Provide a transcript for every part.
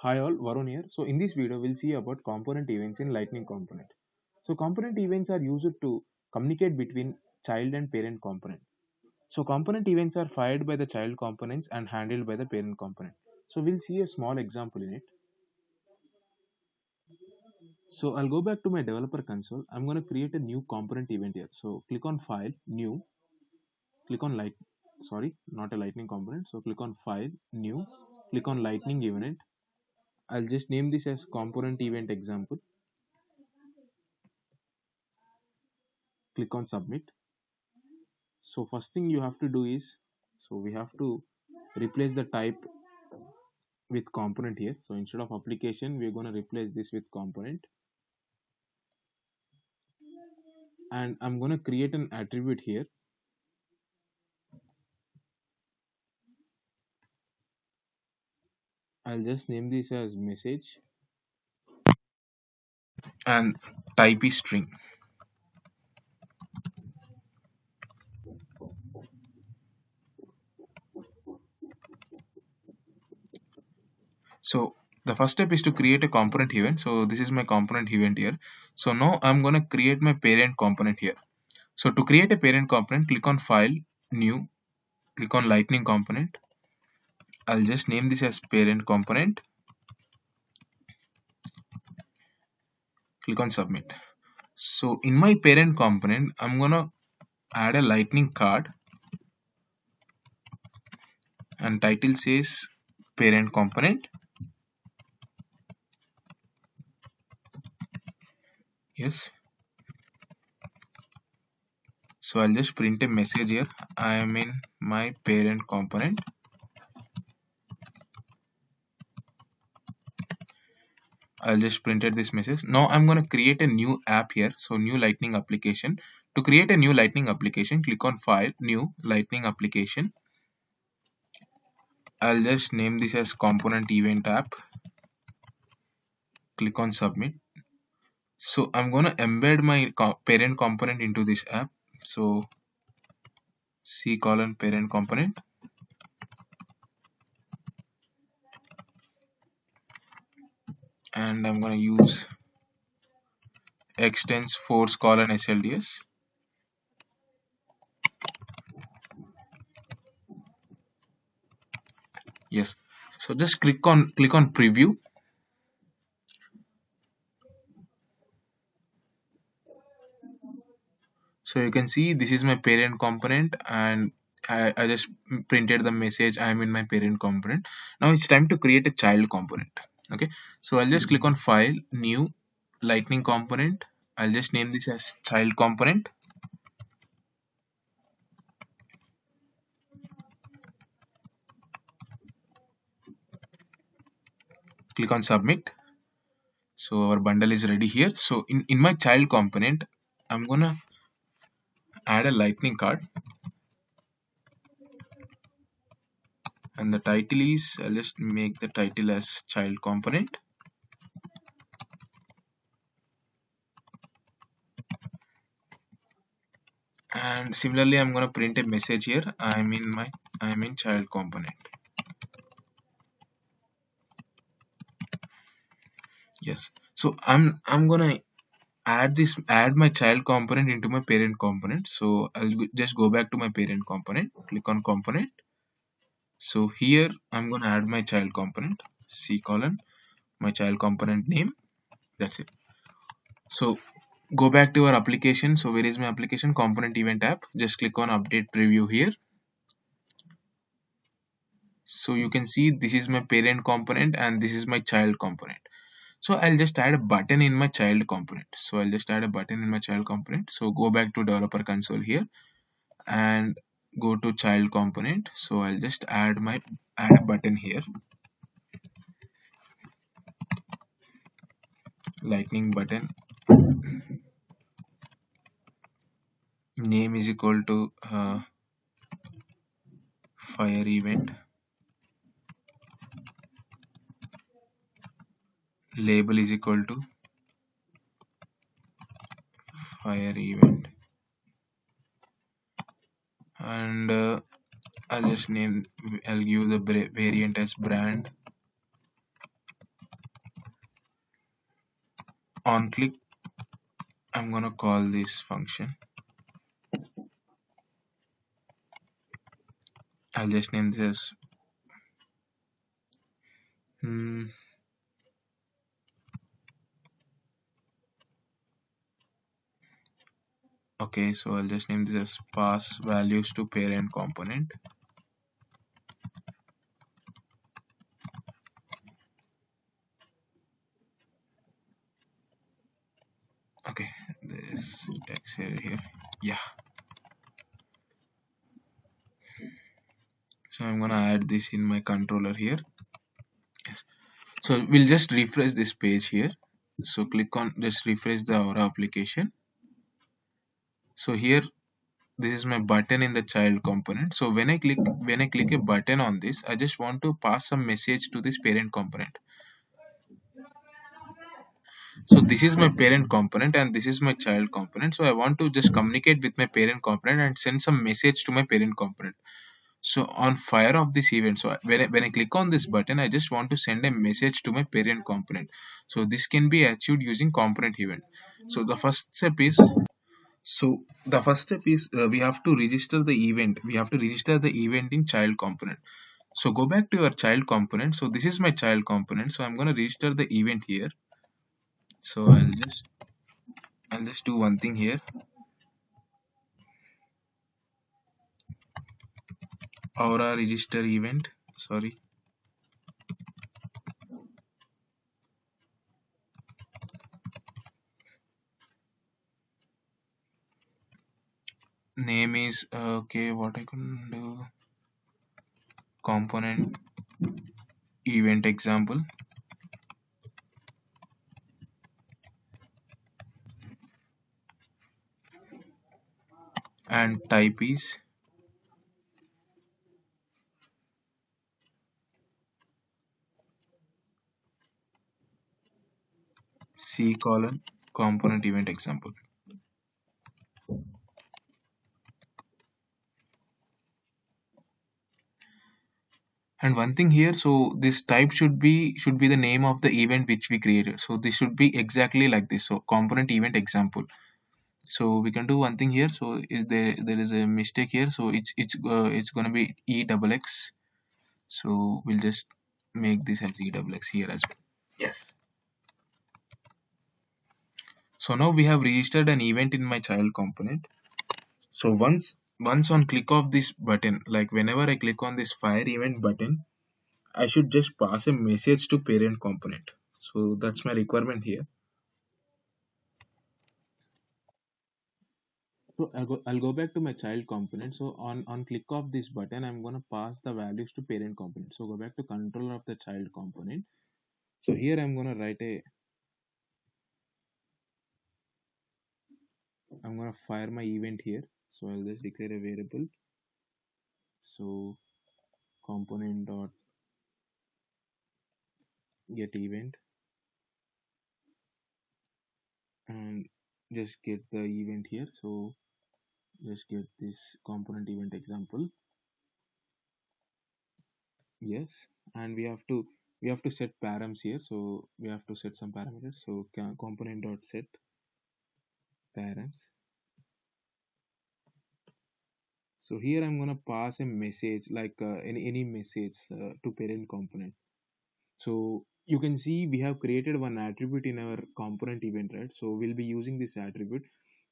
Hi all, Varun here. So in this video, we'll see about component events in Lightning component. So component events are used to communicate between child and parent component. So component events are fired by the child components and handled by the parent component. So we'll see a small example in it. So I'll go back to my developer console. I'm going to create a new component event here. So click on File, New, click on not a Lightning component. So click on File, New, click on Lightning event. I'll just name this as component event example. Click on Submit. So first thing you have to do is, so we have to replace the type with component here. So instead of application, we're going to replace this with component, and I'm going to create an attribute here. I'll just name this as message and type is string. So the first step is to create a component event. So this is my component event here. So now I'm going to create my parent component here. So to create a parent component, click on File, New, click on Lightning component. I'll just name this as parent component. Click on Submit. So in my parent component, I'm gonna add a lightning card and title says parent component. Yes. So I'll just print a message here. I am in my parent component. I'll just printed this message. Now I'm gonna create a new app here. So new lightning application. To create a new lightning application, click on File, New, Lightning application. I'll just name this as component event app. Click on Submit. So I'm gonna embed my parent component into this app. So C colon parent component, and I'm gonna use extends force colon SLDS. Yes. So just click on preview. So you can see this is my parent component, and I just printed the message I am in my parent component. Now it's time to create a child component. Okay. So I'll just click on File, New, Lightning component. I'll just name this as child component. Click on Submit. So our bundle is ready here. So in my child component, I'm gonna add a lightning card, and the title is, I'll just make the title as child component. And similarly, I'm going to print a message here. I'm in child component. Yes. So I'm going to add my child component into my parent component. So I'll just go back to my parent component, click on component. So here I'm going to add my child component, C colon, my child component name. That's it. So go back to our application. So where is my application? Component event app. Just click on update preview here. So you can see this is my parent component and this is my child component. So I'll just add a button in my child component. So I'll just add a button in my child component. So go back to developer console here and go to child component. So I'll just add a button here. Lightning button. Name is equal to fire event. Label is equal to fire event. And I'll give the variant as brand. on click, I'm gonna call this function. I'll just name this as hmm, okay, so I'll just name this as pass values to parent component. Okay, this text here. Yeah, so I'm gonna add this in my controller here. Yes. So we'll just refresh this page here. So click on just refresh the Aura application. So here this is my button in the child component. So when I click a button on this, I just want to pass some message to this parent component. So this is my parent component and this is my child component. So I want to just communicate with my parent component and send some message to my parent component. So on fire of this event, so when I click on this button, I just want to send a message to my parent component. So this can be achieved using component event. So the first step is we have to register the event. We have to register the event in child component. So go back to your child component. So this is my child component. So I'm going to register the event here. So I'll just do one thing here. Aura register event. Sorry. Name is okay. What I can do. Component event example and type is C colon component event example. And one thing here, so this type should be the name of the event which we created. So this should be exactly like this. So component event example. So we can do one thing here. So is there is a mistake here. So it's gonna be e double x. So we'll just make this as e double x here as well. Yes. So now we have registered an event in my child component. So once on click of this button, like whenever I click on this fire event button, I should just pass a message to parent component. So that's my requirement here. So I'll go back to my child component. So on click of this button, I'm gonna pass the values to parent component. So go back to controller of the child component. So here I'm gonna fire my event here. So I'll just declare a variable. So component dot get event and just get the event here. So just get this component event example. Yes, and we have to set params here. So we have to set some parameters. So component dot set params. So here I'm gonna pass a message like any message to parent component. So you can see we have created one attribute in our component event, right? So we'll be using this attribute.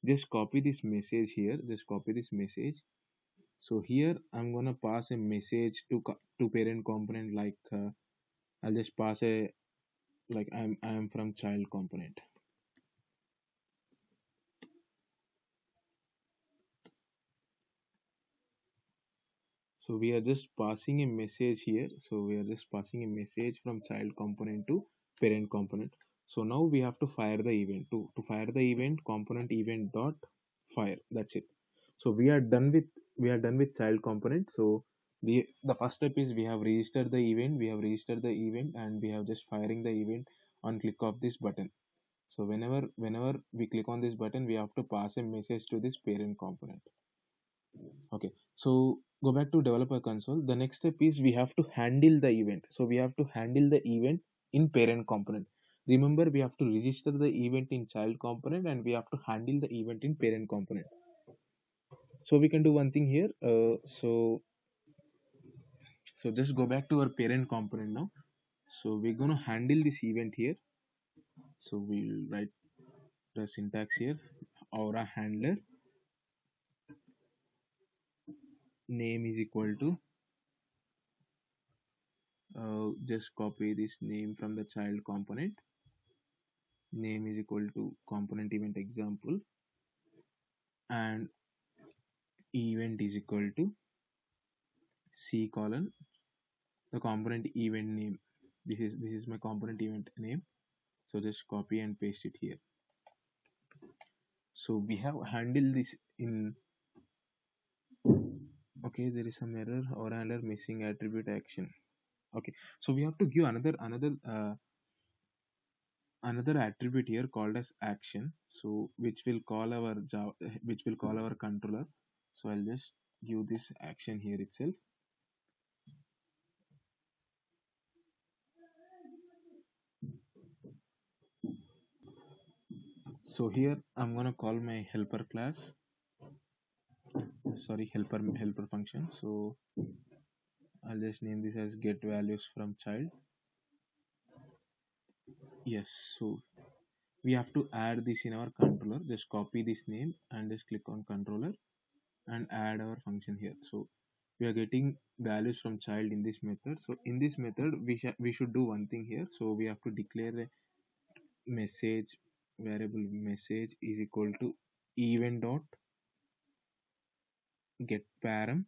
Just copy this message here. Just copy this message. So here I'm gonna pass a message to parent component like I'll just pass a like I'm from child component. So we are just passing a message here. So we are just passing a message from child component to parent component. So now we have to fire the event. To fire the event, component event dot fire. That's it. So we are done with child component. So the first step is we have registered the event. We have registered the event and we have just firing the event on click of this button. So whenever we click on this button, we have to pass a message to this parent component. Okay, so go back to developer console. The next step is we have to handle the event. So we have to handle the event in parent component. Remember, we have to register the event in child component and we have to handle the event in parent component. So we can do one thing here. So just go back to our parent component now. So we're going to handle this event here. So we'll write the syntax here. Aura handler name is equal to, just copy this name from the child component. Name is equal to component event example, and event is equal to c colon the component event name. This is my component event name. So just copy and paste it here. So we have handled this in, okay, there is some error or error missing attribute action. Okay, so we have to give another attribute here called as action, so which will call our Java, which will call our controller. So I'll just give this action here itself. So here I'm gonna call my helper class, sorry, helper function. So I'll just name this as get values from child. Yes, so we have to add this in our controller. Just copy this name and just click on controller and add our function here. So we are getting values from child in this method. So in this method we should do one thing here. So we have to declare a message variable message is equal to event dot get param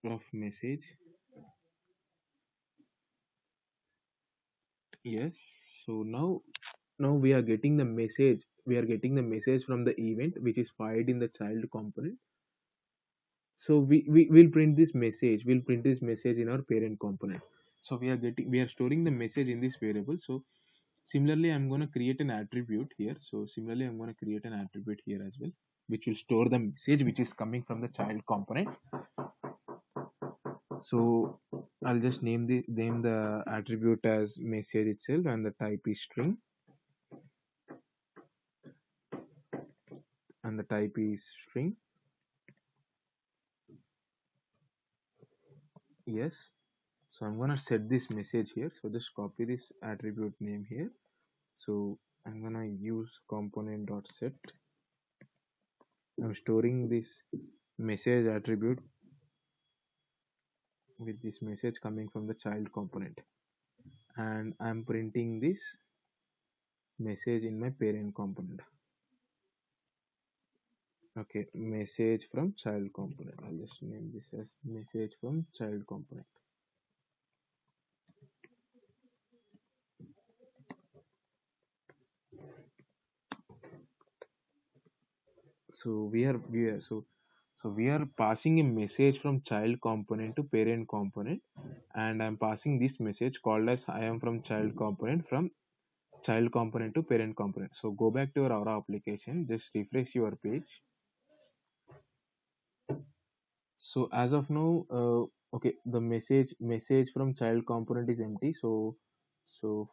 of message. Yes, so now we are getting the message, from the event which is fired in the child component. So we will print this message, in our parent component. So we are storing the message in this variable. So similarly I'm going to create an attribute here. So similarly I'm going to create an attribute here as well, which will store the message which is coming from the child component. So I'll just name the attribute as message itself, and the type is string, and the type is string. Yes, so I'm gonna set this message here. So just copy this attribute name here. So I'm gonna use component dot set. I'm storing this message attribute with this message coming from the child component, and I'm printing this message in my parent component. Okay, message from child component. I'll just name this as message from child component. So we are passing a message from child component to parent component, and I'm passing this message called as I am from child component, from child component to parent component. So go back to your Aura application, just refresh your page. So as of now, okay, the message from child component is empty. So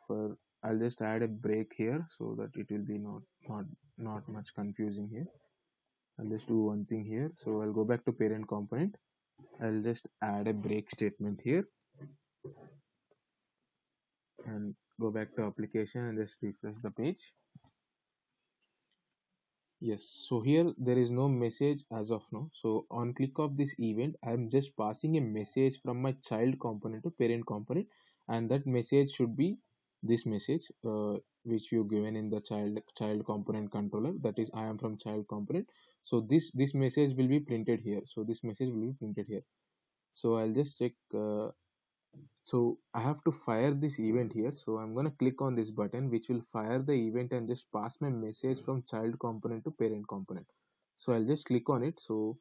for I'll just add a break here so that it will be not much confusing here. I'll just do one thing here. So I'll go back to parent component. I'll just add a break statement here and go back to application and just refresh the page. Yes, so here there is no message as of now. So on click of this event, I'm just passing a message from my child component to parent component, and that message should be this message, which you given in the child component controller. That is, I am from child component. So this message will be printed here. So this message will be printed here. So I'll just check. So I have to fire this event here. So I'm going to click on this button which will fire the event and just pass my message from child component to parent component. So I'll just click on it. So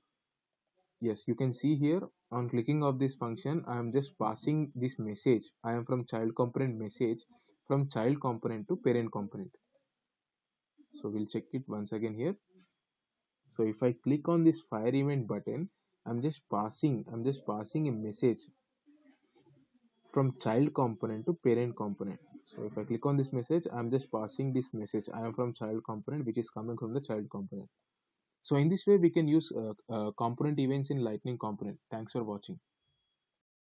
yes, you can see here on clicking of this function, I am just passing this message. I am from child component message from child component to parent component. So we'll check it once again here. So if I click on this fire event button, I'm just passing a message. from child component to parent component. So if I click on this message, I'm just passing this message. I am from child component, which is coming from the child component. So in this way, we can use component events in Lightning component. Thanks for watching.